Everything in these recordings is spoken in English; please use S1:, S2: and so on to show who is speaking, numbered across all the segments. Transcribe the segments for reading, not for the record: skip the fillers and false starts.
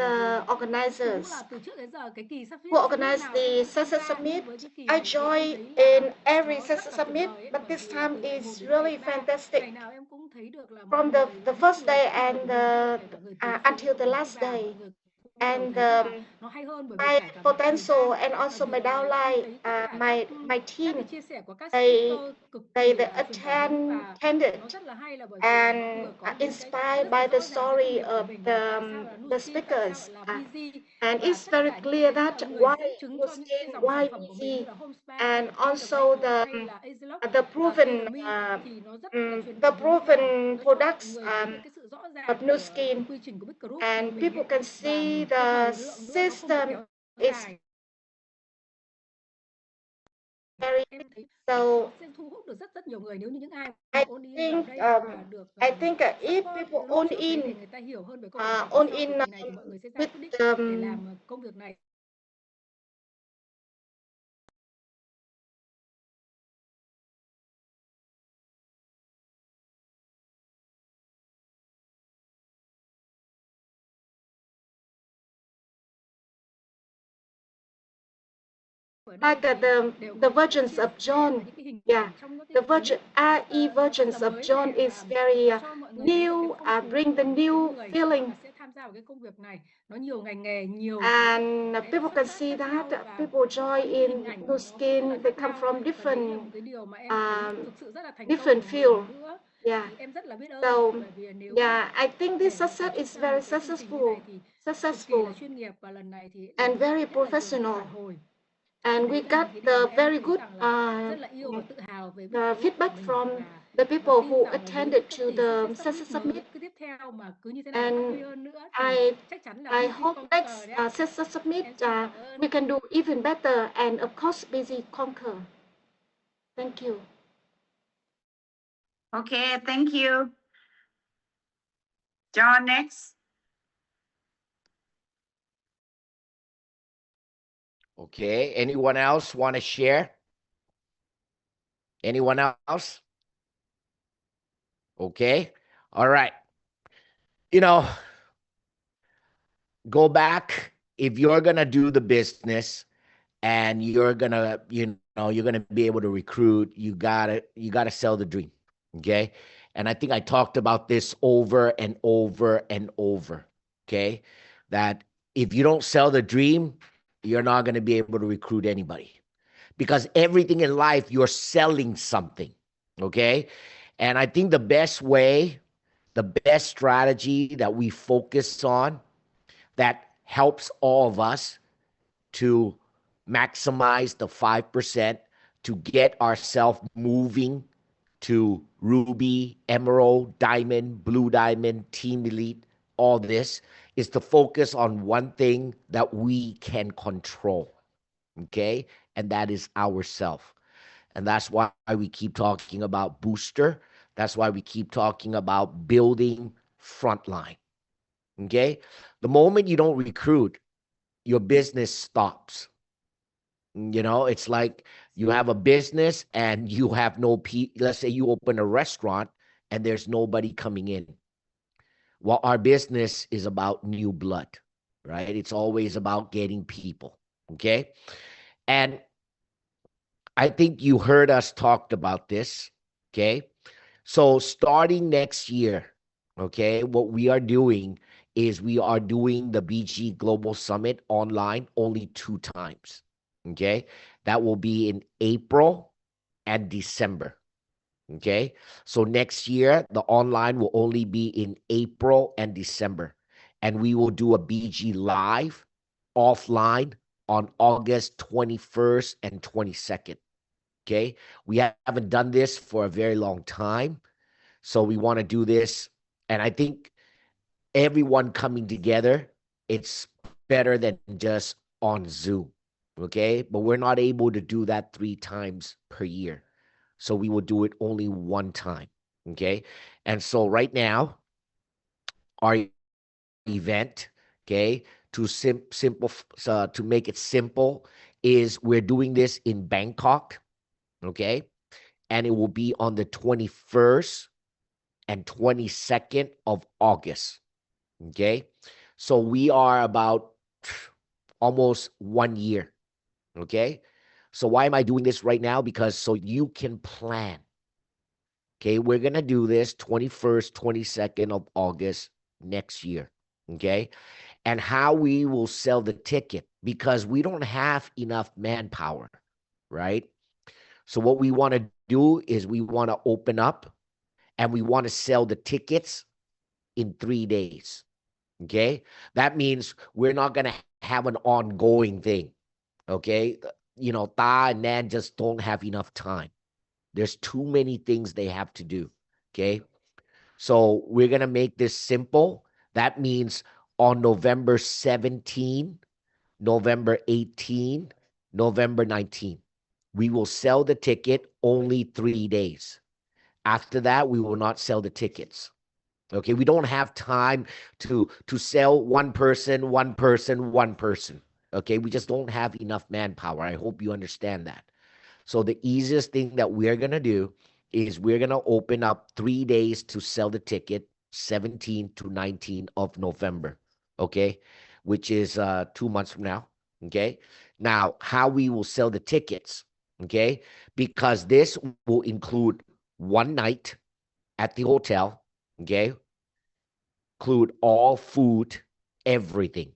S1: the organizers who organized the Success Summit. I joined in every Success Summit, but this time is really fantastic. From the first day and until the last day. And my potential and also my downline, my team, they attended and inspired by the story of the speakers. And it's very clear that why Muslim, why busy, and also the proven products of Nu Skin, and people can see the system is very. So I think if people own in with like the versions of John, yeah, the RE versions of John is very new, bring the new feeling, and people can see that people join in Nu Skin, they come from different field, yeah. So yeah, I think this success is very successful and very professional. And we got the very good feedback from the people who attended to the Success Summit. And I hope next Success Summit we can do even better, and of course busy conquer. Thank you.
S2: Okay, thank you. John, next.
S3: Okay, anyone else want to share? Anyone else? Okay, all right. You know, go back. If you're going to do the business and you're going to, you're going to be able to recruit, you got to sell the dream. Okay. And I think I talked about this over and over and over. Okay. That if you don't sell the dream, you're not going to be able to recruit anybody, because everything in life, you're selling something. Okay. And I think the best strategy that we focus on that helps all of us to maximize the 5%, to get ourselves moving to Ruby, Emerald, Diamond, Blue Diamond, Team Elite, all this is to focus on one thing that we can control, okay? And that is ourself. And that's why we keep talking about booster. That's why we keep talking about building frontline, okay? The moment you don't recruit, your business stops. It's like you have a business and you have let's say you open a restaurant and there's nobody coming in. Well, our business is about new blood, right? It's always about getting people, okay? And I think you heard us talk about this, okay? So starting next year, okay, what we are doing is we are doing the BG Global Summit online only 2 times, okay? That will be in April and December, okay? So next year, the online will only be in April and December. And we will do a BG Live offline on August 21st and 22nd, okay? We haven't done this for a very long time. So we want to do this. And I think everyone coming together, it's better than just on Zoom, okay? But we're not able to do that 3 times per year. So we will do it only 1 time, okay? And so right now, our event, okay, to make it simple, is we're doing this in Bangkok, okay? And it will be on the 21st and 22nd of August, okay? So we are about almost 1 year. Okay. So why am I doing this right now? Because so you can plan. Okay. We're going to do this 21st, 22nd of August next year. Okay. And how we will sell the ticket, because we don't have enough manpower, right? So what we want to do is we want to open up and we want to sell the tickets in 3 days. Okay. That means we're not going to have an ongoing thing. Okay. You know, Ta and Nan just don't have enough time. There's too many things they have to do. Okay. So we're going to make this simple. That means on November 17, November 18, November 19, we will sell the ticket only 3 days. After that, we will not sell the tickets. Okay, we don't have time to sell one person, one person, one person. Okay, we just don't have enough manpower. I hope you understand that. So the easiest thing that we're going to do is we're going to open up 3 days to sell the ticket, 17 to 19 of November. Okay, which is 2 months from now. Okay, now how we will sell the tickets. Okay, because this will include 1 night at the hotel. Okay, include all food, everything.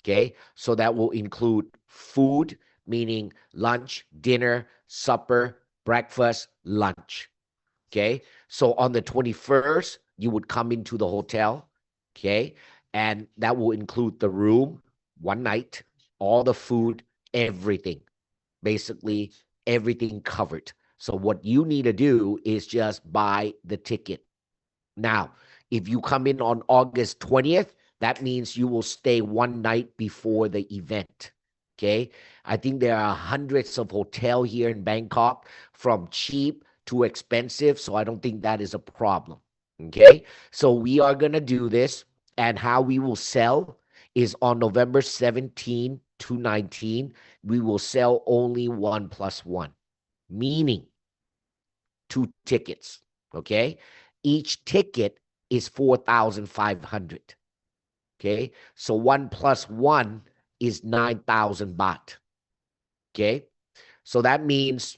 S3: Okay, so that will include food, meaning lunch, dinner, supper, breakfast, lunch. Okay, so on the 21st, you would come into the hotel. Okay, and that will include the room, 1 night, all the food, everything. Basically, everything covered. So what you need to do is just buy the ticket. Now, if you come in on August 20th, that means you will stay 1 night before the event. Okay. I think there are hundreds of hotels here in Bangkok, from cheap to expensive. So I don't think that is a problem. Okay. So we are going to do this, and how we will sell is on November 17 to 19, we will sell only 1+1, meaning 2 tickets. Okay. Each ticket is 4,500. Okay. So 1+1 is 9,000 baht. Okay. So that means,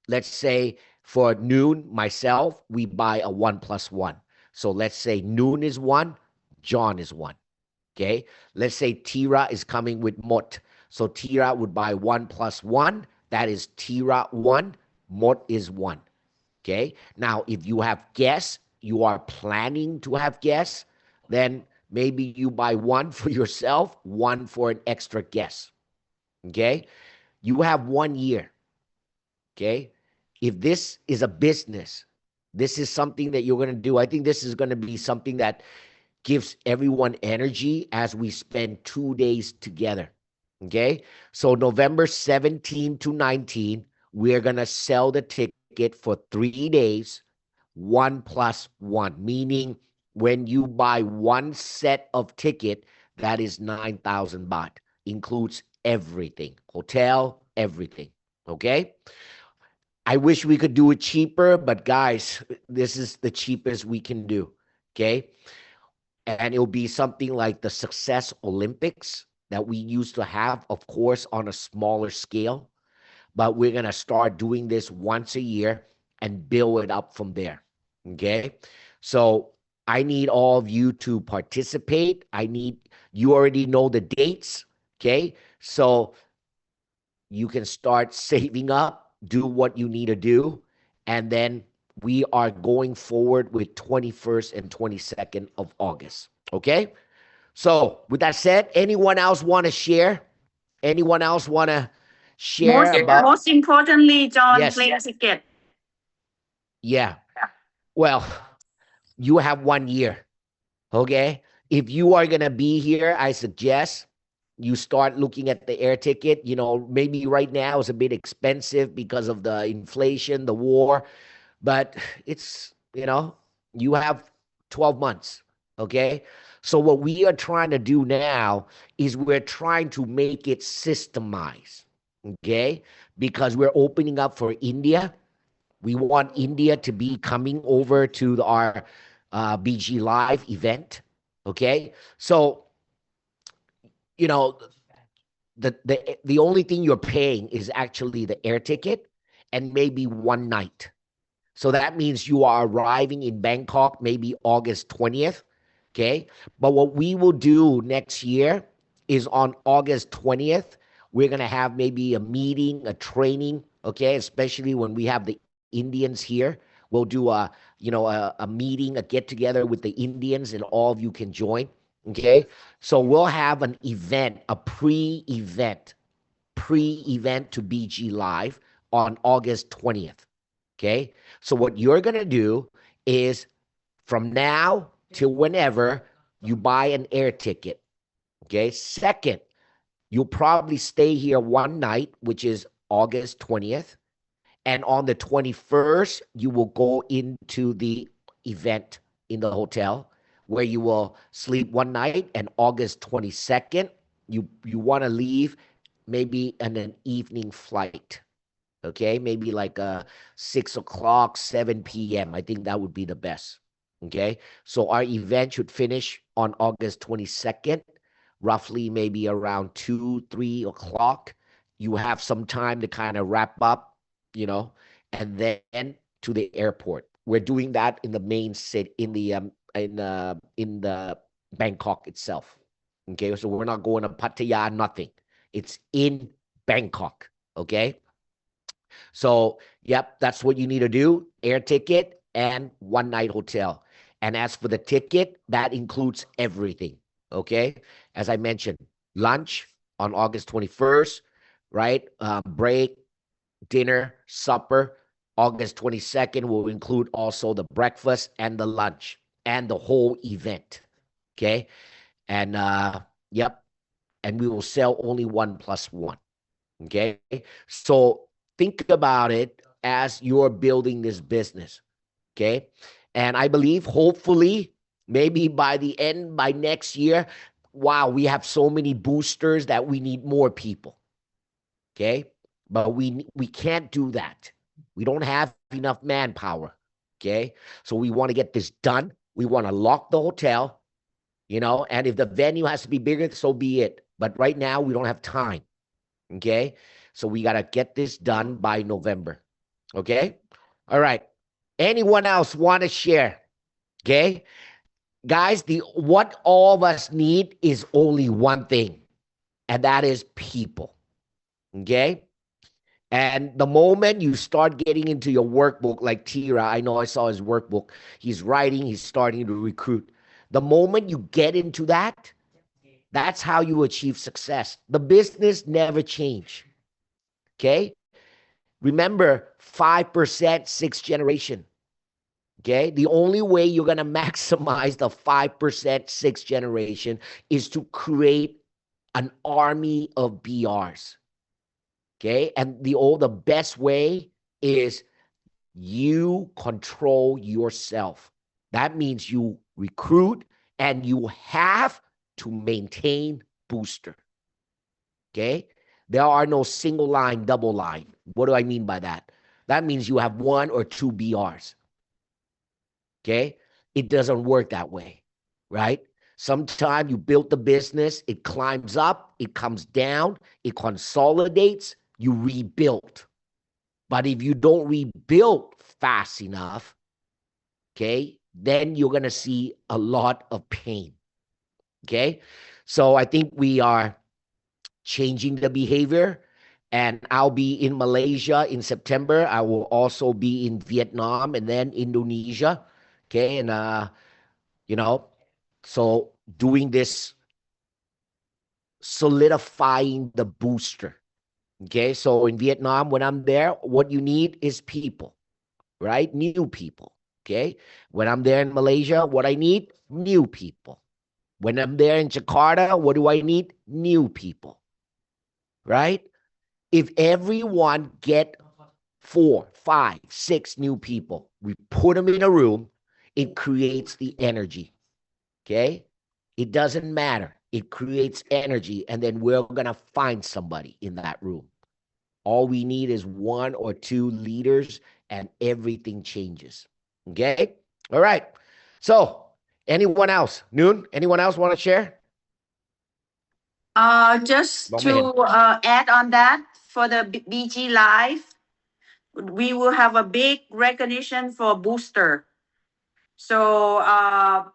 S3: let's say for Noon, myself, we buy a 1+1. So let's say Noon is 1, John is 1. Okay. Let's say Tira is coming with Mot. So Tira would buy 1+1. That is Tira 1. Mot is 1. Okay. Now, if you have guests, you are planning to have guests, then maybe you buy 1 for yourself, 1 for an extra guest. Okay. You have 1 year. Okay. If this is a business, this is something that you're going to do. I think this is going to be something that gives everyone energy as we spend 2 days together. Okay. So November 17 to 19, we're going to sell the ticket for 3 days, 1+1, meaning when you buy 1 set of ticket, that is 9,000 baht, includes everything, hotel, everything. Okay. I wish we could do it cheaper, but guys, this is the cheapest we can do. Okay. And it'll be something like the Success Olympics that we used to have, of course, on a smaller scale. But we're going to start doing this once a year and build it up from there. Okay. So I need all of you to participate. You already know the dates. Okay. So you can start saving up, do what you need to do. And then we are going forward with 21st and 22nd of August. Okay. So with that said, anyone else want to share? Anyone else want to share about?
S2: Most importantly, John,
S3: Yes.
S2: plane ticket.
S3: Yeah. Well, you have 1 year. Okay. If you are going to be here, I suggest you start looking at the air ticket. You know, maybe right now it's a bit expensive because of the inflation, the war, but it's, you have 12 months. Okay. So what we are trying to do now is we're trying to make it systemized. Okay. Because we're opening up for India. We want India to be coming over to our BG Live event. Okay. So you know, the only thing you're paying is actually the air ticket and maybe one night. So that means you are arriving in Bangkok maybe August 20th. Okay. But what we will do next year is on August 20th, we're going to have maybe a meeting, a training. Okay. Especially when we have the Indians here. We'll do a meeting, a get together with the Indians, and all of you can join. Okay. So we'll have an event, a pre-event to BG Live on August 20th. Okay. So what you're going to do is from now till whenever you buy an air ticket. Okay. Second, you'll probably stay here one night, which is August 20th. And on the 21st, you will go into the event in the hotel where you will sleep one night. And August 22nd, you want to leave maybe in an evening flight. Okay, maybe like 6 o'clock, 7 p.m. I think that would be the best. Okay, so our event should finish on August 22nd, roughly maybe around 2, 3 o'clock. You have some time to kind of wrap up, and then to the airport. We're doing that in the main city, in the Bangkok itself. Okay, so we're not going to Pattaya, nothing. It's in Bangkok. Okay. So, yep, that's what you need to do. Air ticket and one night hotel. And as for the ticket, that includes everything. Okay. As I mentioned, lunch on August 21st, right? Break, dinner, supper. August 22nd will include also the breakfast and the lunch and the whole event. Okay. And, yep. And we will sell only 1+1. Okay. So think about it as you're building this business. Okay. And I believe hopefully maybe by next year, wow, we have so many boosters that we need more people. Okay. But we can't do that. We don't have enough manpower. Okay. So we want to get this done. We want to lock the hotel, and if the venue has to be bigger, so be it. But right now we don't have time. Okay. So we got to get this done by November. Okay. All right. Anyone else want to share? Okay. Guys, what all of us need is only one thing, and that is people. Okay. And the moment you start getting into your workbook, like Tira, I know I saw his workbook, he's writing, he's starting to recruit. The moment you get into that, that's how you achieve success. The business never change. Okay. Remember, 5%, sixth generation. Okay. The only way you're going to maximize the 5%, sixth generation is to create an army of BRs. Okay. And the best way is you control yourself. That means you recruit and you have to maintain booster. Okay. There are no single line, double line. What do I mean by that? That means you have 1 or 2 BRs. Okay. It doesn't work that way, right? Sometimes you build the business, it climbs up, it comes down, it consolidates, you rebuild. But if you don't rebuild fast enough, okay, then you're going to see a lot of pain. Okay. So I think we are changing the behavior, and I'll be in Malaysia in September. I will also be in Vietnam and then Indonesia. Okay. And, so doing this, solidifying the booster. Okay. So in Vietnam, when I'm there, what you need is people, right? New people. Okay. When I'm there in Malaysia, what I need, new people. When I'm there in Jakarta, what do I need? New people. Right? If everyone get 4, 5, 6 new people, we put them in a room, it creates the energy. Okay? It doesn't matter. It creates energy, and then we're going to find somebody in that room. All we need is 1 or 2 leaders, and everything changes. Okay? All right. So, anyone else? Noon, anyone else want to share?
S2: Just
S3: Vamos
S2: to add on that, for the BG Live, we will have a big recognition for booster. So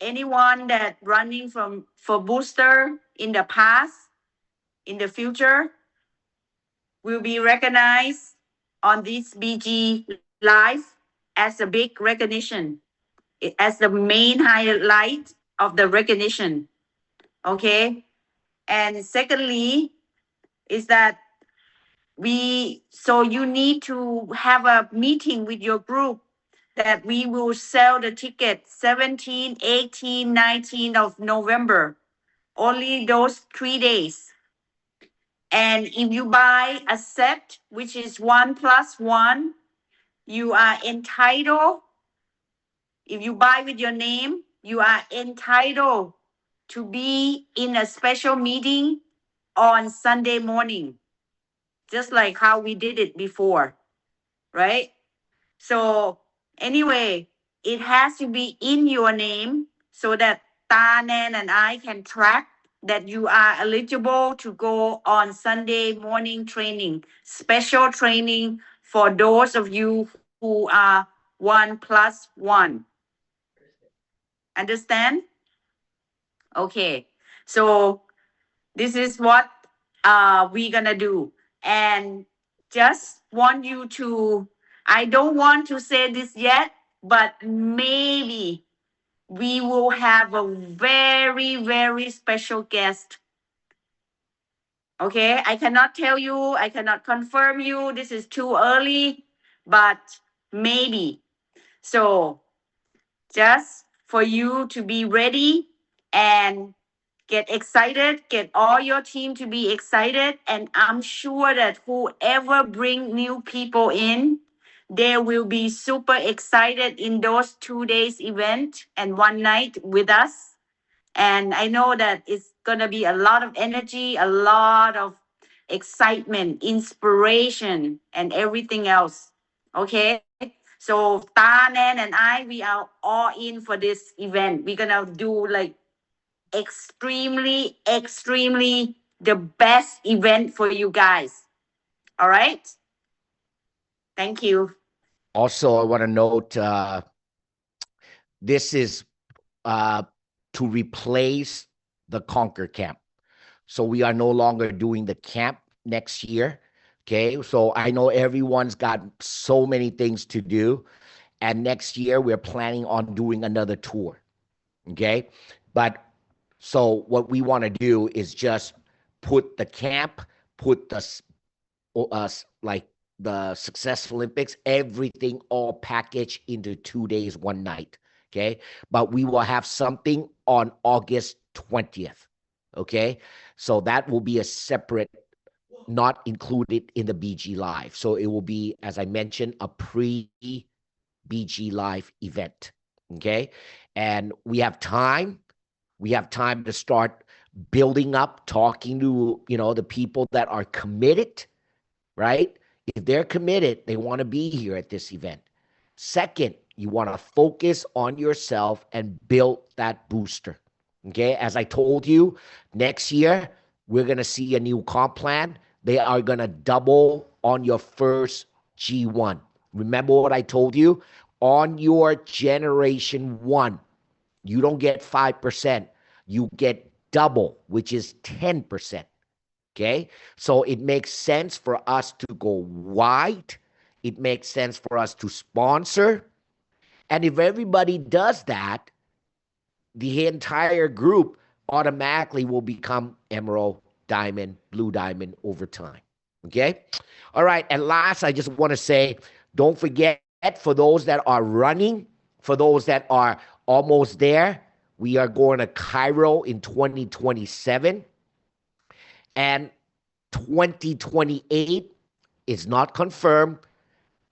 S2: anyone that running for booster in the past, in the future, will be recognized on this BG Live as a big recognition, as the main highlight of the recognition. Okay. And secondly, is that so you need to have a meeting with your group that we will sell the ticket 17, 18, 19 of November, only those 3 days. And if you buy a set, which is 1+1, you are entitled, if you buy with your name, you are entitled to be in a special meeting on Sunday morning, just like how we did it before, right? So anyway, it has to be in your name so that Tanen and I can track that you are eligible to go on Sunday morning training, special training for those of you who are 1+1. Understand? Okay. So this is what we're gonna do. And just want you to, I don't want to say this yet, but maybe we will have a very, very special guest. Okay, I cannot tell you, I cannot confirm you, this is too early, but maybe. So just for you to be ready and get excited, get all your team to be excited. And I'm sure that whoever bring new people in, they will be super excited in those 2 days event and one night with us. And I know that it's going to be a lot of energy, a lot of excitement, inspiration, and everything else. Okay. So Tanen and I, we are all in for this event. We're going to do like extremely the best event for you guys. All right. Thank you.
S3: Also, I want to note this is to replace the Conquer Camp. So we are no longer doing the camp next year. Okay. So I know everyone's got so many things to do. And next year we're planning on doing another tour. Okay. But so what we want to do is just put the camp, put the like the Success Olympics, everything all packaged into 2 days, 1 night. Okay. But we will have something on August 20th. Okay. So that will be a separate, not included in the BG Live. So it will be, as I mentioned, a pre-BG Live event. Okay. And we have time. We have time to start building up, talking to, the people that are committed, right? If they're committed, they want to be here at this event. Second, you want to focus on yourself and build that booster. Okay. As I told you, next year, we're going to see a new comp plan. They are going to double on your first G1. Remember what I told you? On your generation 1, you don't get 5%. You get double, which is 10%. Okay. So it makes sense for us to go wide. It makes sense for us to sponsor. And if everybody does that, the entire group automatically will become emerald, diamond, blue diamond over time. Okay. All right. And last, I just want to say, don't forget, for those that are running, for those that are almost there, we are going to Cairo in 2027. And 2028 is not confirmed,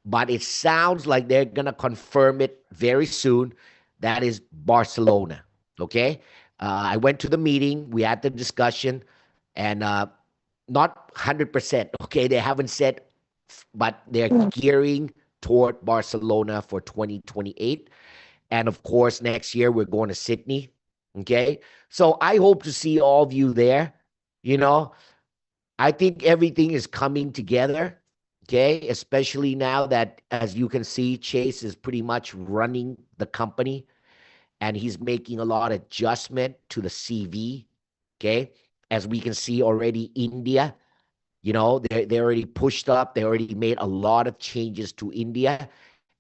S3: but it sounds like they're going to confirm it very soon. That is Barcelona. Okay. I went to the meeting. We had the discussion, and not 100%. Okay. They haven't said, but they're gearing toward Barcelona for 2028. And of course, next year we're going to Sydney. Okay. So I hope to see all of you there. You know, I think everything is coming together. Okay. Especially now that, as you can see, Chase is pretty much running the company and he's making a lot of adjustment to the CV. Okay. As we can see already, India, they already pushed up. They already made a lot of changes to India,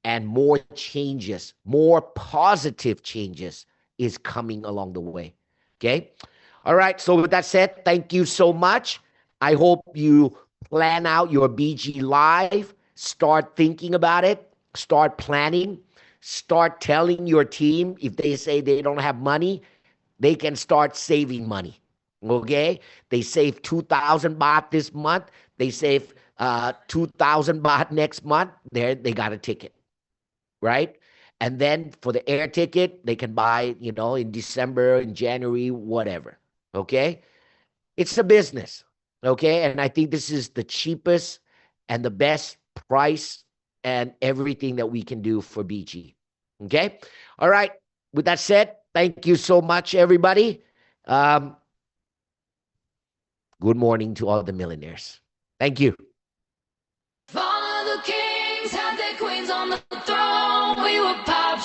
S3: and more changes, more positive changes is coming along the way. Okay. All right. So with that said, thank you so much. I hope you plan out your BG Live, start thinking about it, start planning, start telling your team if they say they don't have money, they can start saving money. Okay. They save 2,000 baht this month. They save 2,000 baht next month. There, they got a ticket, right? And then for the air ticket, they can buy, in December, in January, whatever. Okay. It's a business. Okay. And I think this is the cheapest and the best price and everything that we can do for BG. Okay. All right. With that said, thank you so much, everybody. Good morning to all the millionaires. Thank you.
S4: All of the kings had their queens on the throne. We were pop